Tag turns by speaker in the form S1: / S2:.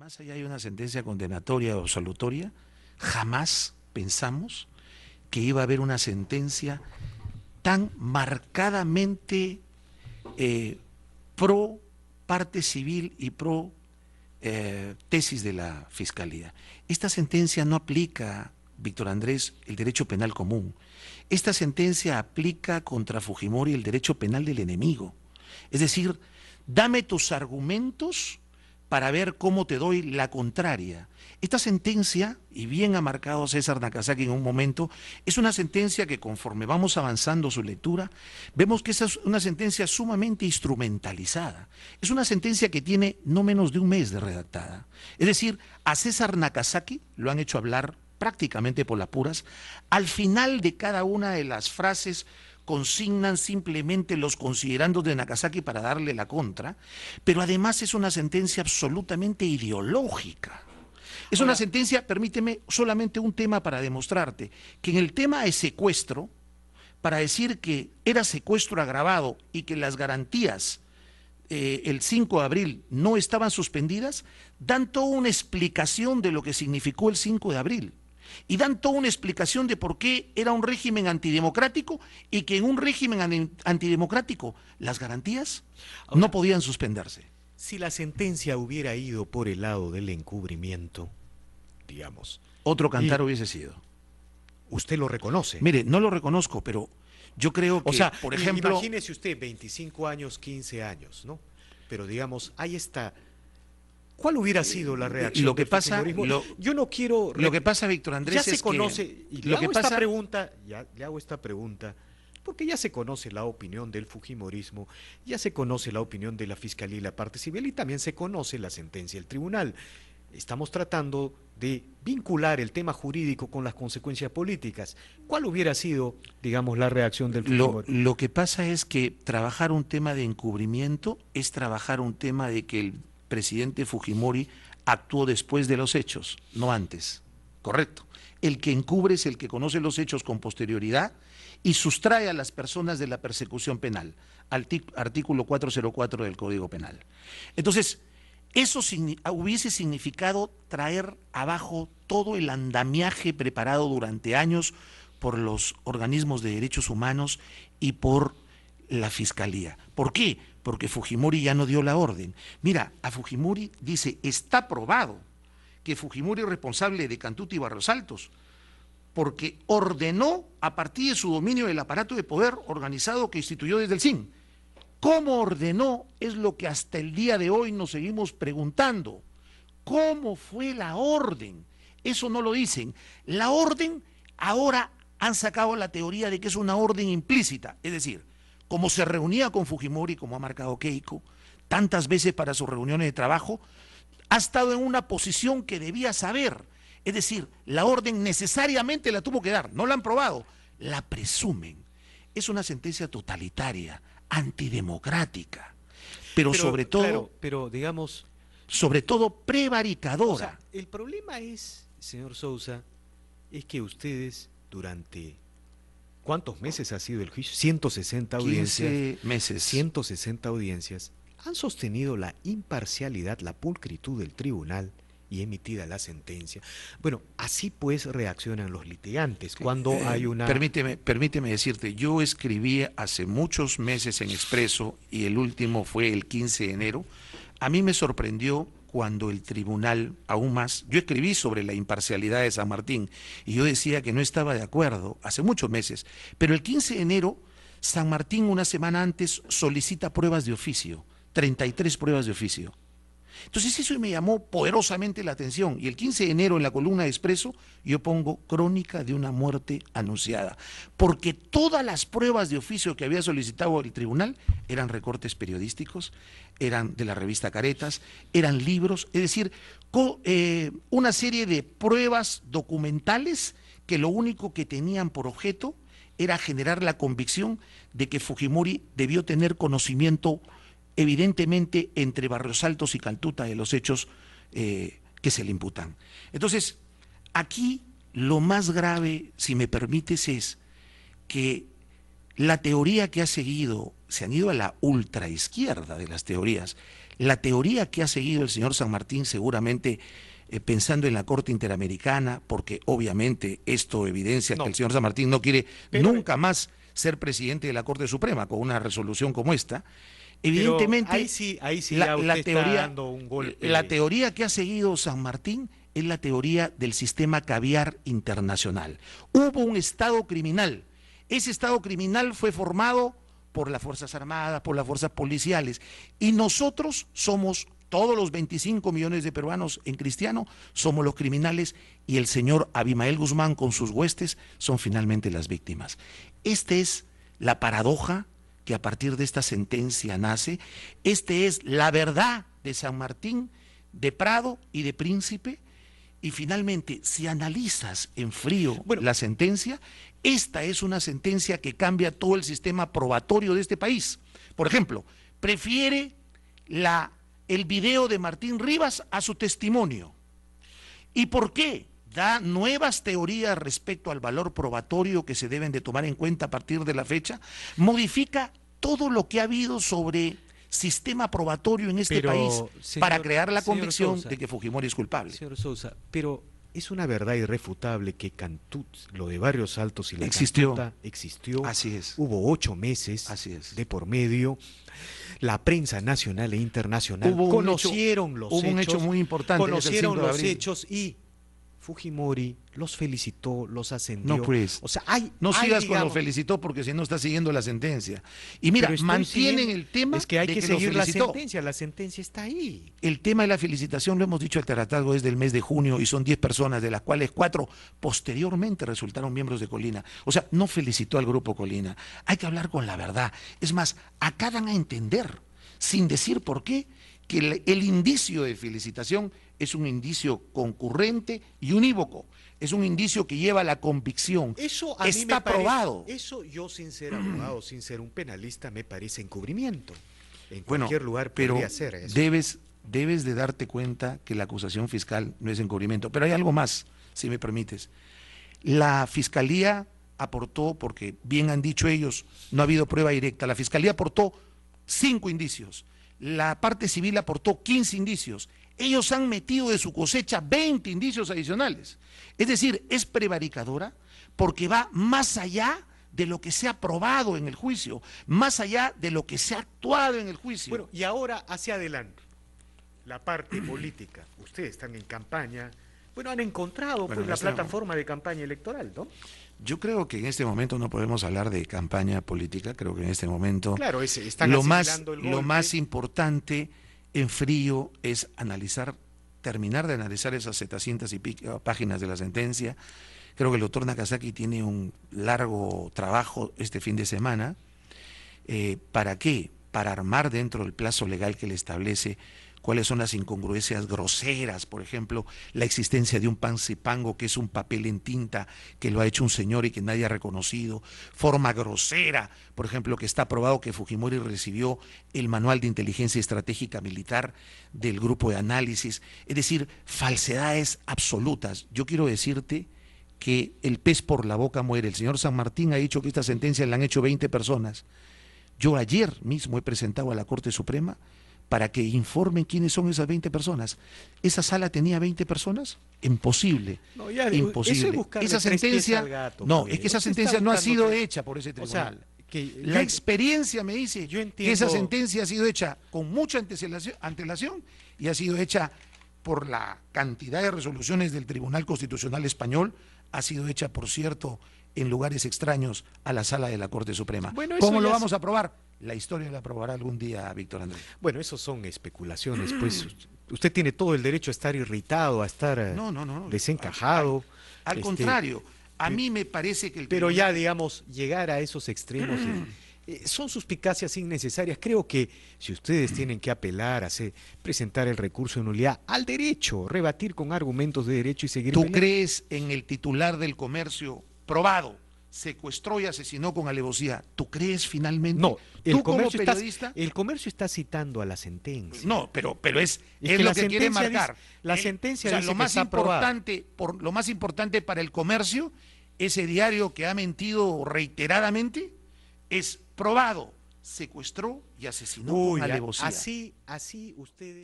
S1: más allá de una sentencia condenatoria o absolutoria, jamás pensamos que iba a haber una sentencia tan marcadamente pro parte civil y pro tesis de la Fiscalía. Esta sentencia no aplica, Víctor Andrés, el derecho penal común. Esta sentencia aplica contra Fujimori el derecho penal del enemigo. Es decir, dame tus argumentos para ver cómo te doy la contraria. Esta sentencia, y bien ha marcado César Nakazaki en un momento, es una sentencia que conforme vamos avanzando su lectura, vemos que esa es una sentencia sumamente instrumentalizada. Es una sentencia que tiene no menos de un mes de redactada. Es decir, a César Nakazaki lo han hecho hablar prácticamente por las puras. Al final de cada una de las frases consignan simplemente los considerandos de Nakazaki para darle la contra, pero además es una sentencia absolutamente ideológica. Es una sentencia, permíteme, solamente un tema para demostrarte, que en el tema de secuestro, para decir que era secuestro agravado y que las garantías el 5 de abril no estaban suspendidas, dan toda una explicación de lo que significó el 5 de abril. Y dan toda una explicación de por qué era un régimen antidemocrático y que en un régimen antidemocrático las garantías no podían suspenderse.
S2: Si la sentencia hubiera ido por el lado del encubrimiento, digamos...
S1: Otro cantar hubiese sido.
S2: ¿Usted lo reconoce?
S1: Mire, no lo reconozco, pero yo creo que,
S2: o sea,
S1: por ejemplo...
S2: Imagínese usted, 25 años, 15 años, ¿no? Pero digamos, ahí está... ¿Cuál hubiera sido la reacción
S1: lo que
S2: del
S1: pasa,
S2: fujimorismo? Yo no quiero...
S1: Lo que pasa, Víctor Andrés,
S2: ya se
S1: es
S2: conoce,
S1: que...
S2: y le hago esta pregunta, porque ya se conoce la opinión del fujimorismo, ya se conoce la opinión de la Fiscalía y la parte civil, y también se conoce la sentencia del tribunal. Estamos tratando de vincular el tema jurídico con las consecuencias políticas. ¿Cuál hubiera sido, digamos, la reacción del fujimorismo?
S1: Lo que pasa es que trabajar un tema de encubrimiento es trabajar un tema de que el presidente Fujimori actuó después de los hechos, no antes. Correcto. El que encubre es el que conoce los hechos con posterioridad y sustrae a las personas de la persecución penal, artículo 404 del Código Penal. Entonces, eso hubiese significado traer abajo todo el andamiaje preparado durante años por los organismos de derechos humanos y por la Fiscalía. ¿Por qué? Porque Fujimori ya no dio la orden. Mira, a Fujimori dice, está probado que Fujimori es responsable de Cantuta y Barrios Altos, porque ordenó a partir de su dominio del aparato de poder organizado que instituyó desde el CIN. ¿Cómo ordenó? Es lo que hasta el día de hoy nos seguimos preguntando. ¿Cómo fue la orden? Eso no lo dicen. La orden, ahora han sacado la teoría de que es una orden implícita, es decir, como se reunía con Fujimori, como ha marcado Keiko, tantas veces para sus reuniones de trabajo, ha estado en una posición que debía saber. Es decir, la orden necesariamente la tuvo que dar, no la han probado, la presumen. Es una sentencia totalitaria, antidemocrática, pero sobre todo,
S2: claro, pero digamos,
S1: sobre todo prevaricadora.
S2: O sea, el problema es, señor Sousa, es que ustedes durante... ¿Cuántos meses ha sido el juicio? 160 audiencias.
S1: 15 meses.
S2: 160 audiencias. Han sostenido la imparcialidad, la pulcritud del tribunal y emitida la sentencia. Bueno, así pues reaccionan los litigantes cuando hay una...
S1: Permíteme decirte, yo escribí hace muchos meses en Expreso y el último fue el 15 de enero. A mí me sorprendió cuando el tribunal, aún más, yo escribí sobre la imparcialidad de San Martín y yo decía que no estaba de acuerdo hace muchos meses, pero el 15 de enero San Martín una semana antes solicita pruebas de oficio, 33 pruebas de oficio. Entonces eso me llamó poderosamente la atención y el 15 de enero en la columna de Expreso yo pongo crónica de una muerte anunciada, porque todas las pruebas de oficio que había solicitado el tribunal eran recortes periodísticos, eran de la revista Caretas, eran libros, es decir, una serie de pruebas documentales que lo único que tenían por objeto era generar la convicción de que Fujimori debió tener conocimiento evidentemente entre Barrios Altos y Cantuta de los hechos que se le imputan. Entonces, aquí lo más grave, si me permites, es que la teoría que ha seguido, se han ido a la ultraizquierda de las teorías, La teoría que ha seguido el señor San Martín, seguramente pensando en la Corte Interamericana, porque obviamente esto evidencia que el señor San Martín no quiere nunca más ser presidente de la Corte Suprema con una resolución como esta. Evidentemente,
S2: ahí sí ya usted está dando un golpe.
S1: La teoría que ha seguido San Martín es la teoría del sistema caviar internacional. Hubo un Estado criminal. Ese Estado criminal fue formado por las Fuerzas Armadas, por las fuerzas policiales, y nosotros somos, todos los 25 millones de peruanos en cristiano, somos los criminales, y el señor Abimael Guzmán con sus huestes son finalmente las víctimas. Esta es la paradoja que a partir de esta sentencia nace. Esta es la verdad de San Martín, de Prado y de Príncipe. Y finalmente, si analizas en frío la sentencia, esta es una sentencia que cambia todo el sistema probatorio de este país. Por ejemplo, prefiere el video de Martín Rivas a su testimonio. ¿Y por qué? Da nuevas teorías respecto al valor probatorio que se deben de tomar en cuenta a partir de la fecha, modifica todo lo que ha habido sobre sistema probatorio en este país para crear la convicción de que Fujimori es culpable.
S2: Señor Sousa, pero es una verdad irrefutable que Cantú, lo de Barrios Altos y la
S1: Cantuta
S2: existió.
S1: Así es.
S2: Hubo 8 meses de por medio. La prensa nacional e internacional conocieron los hechos.
S1: Hubo un hecho muy importante.
S2: Conocieron los hechos y Fujimori los felicitó, los ascendió.
S1: No, pues,
S2: o sea,
S1: no sigas con los felicitó, porque si no está siguiendo la sentencia. Y mira, mantienen el tema.
S2: Es que hay que seguir la sentencia está ahí.
S1: El tema de la felicitación lo hemos dicho al hartazgo desde el mes de junio, y son 10 personas, de las cuales 4 posteriormente resultaron miembros de Colina. O sea, no felicitó al grupo Colina. Hay que hablar con la verdad. Es más, acá dan a entender, sin decir por qué, que el indicio de felicitación es un indicio concurrente y unívoco. Es un indicio que lleva a la convicción.
S2: Eso a
S1: está
S2: mí me parece,
S1: probado.
S2: Eso yo, sin ser abogado, sin ser un penalista, me parece encubrimiento. En cualquier lugar podría ser eso.
S1: Debes de darte cuenta que la acusación fiscal no es encubrimiento. Pero hay algo más, si me permites. La Fiscalía aportó, porque bien han dicho ellos, no ha habido prueba directa. La Fiscalía aportó 5 indicios. La parte civil aportó 15 indicios. Ellos han metido de su cosecha 20 indicios adicionales. Es decir, es prevaricadora porque va más allá de lo que se ha probado en el juicio, más allá de lo que se ha actuado en el juicio.
S2: Bueno, y ahora hacia adelante, la parte política. Ustedes están en campaña. Bueno, han encontrado la plataforma de campaña electoral, ¿no?
S1: Yo creo que en este momento no podemos hablar de campaña política. Creo que en este momento
S2: están
S1: lo más importante en frío es terminar de analizar esas 700 y pico páginas de la sentencia. Creo que el doctor Nakazaki tiene un largo trabajo este fin de semana. ¿Para qué? Para armar dentro del plazo legal que le establece cuáles son las incongruencias groseras, por ejemplo, la existencia de un panzipango, que es un papel en tinta que lo ha hecho un señor y que nadie ha reconocido, forma grosera, por ejemplo, que está probado que Fujimori recibió el manual de inteligencia estratégica militar del grupo de análisis, es decir, falsedades absolutas. Yo quiero decirte que el pez por la boca muere. El señor San Martín ha dicho que esta sentencia la han hecho 20 personas. Yo ayer mismo he presentado a la Corte Suprema para que informen quiénes son esas 20 personas. ¿Esa sala tenía 20 personas? Imposible.
S2: No, ya,
S1: imposible. Esa sentencia, es que esa sentencia no ha sido hecha por ese tribunal.
S2: O sea,
S1: la experiencia me dice que esa sentencia ha sido hecha con mucha antelación y ha sido hecha por la cantidad de resoluciones del Tribunal Constitucional Español, ha sido hecha, por cierto, en lugares extraños a la sala de la Corte Suprema.
S2: Bueno,
S1: ¿cómo lo vamos a probar? La historia la probará algún día, Víctor Andrés.
S2: Bueno, eso son especulaciones, pues usted tiene todo el derecho a estar irritado, a estar desencajado.
S1: Al contrario, a mí me parece que
S2: Pero ya, digamos, llegar a esos extremos son suspicacias innecesarias. Creo que si ustedes tienen que apelar, presentar el recurso de nulidad al derecho, rebatir con argumentos de derecho y seguir
S1: peleando. ¿Tú crees en el titular del Comercio probado? Secuestró y asesinó con alevosía. ¿Tú crees finalmente?
S2: No,
S1: ¿tú como periodista?
S2: El Comercio está citando a la sentencia.
S1: No, pero es lo que quiere marcar.
S2: La sentencia dice
S1: lo más importante para el Comercio, ese diario que ha mentido reiteradamente, es probado, secuestró y asesinó
S2: Uy,
S1: con alevosía.
S2: así ustedes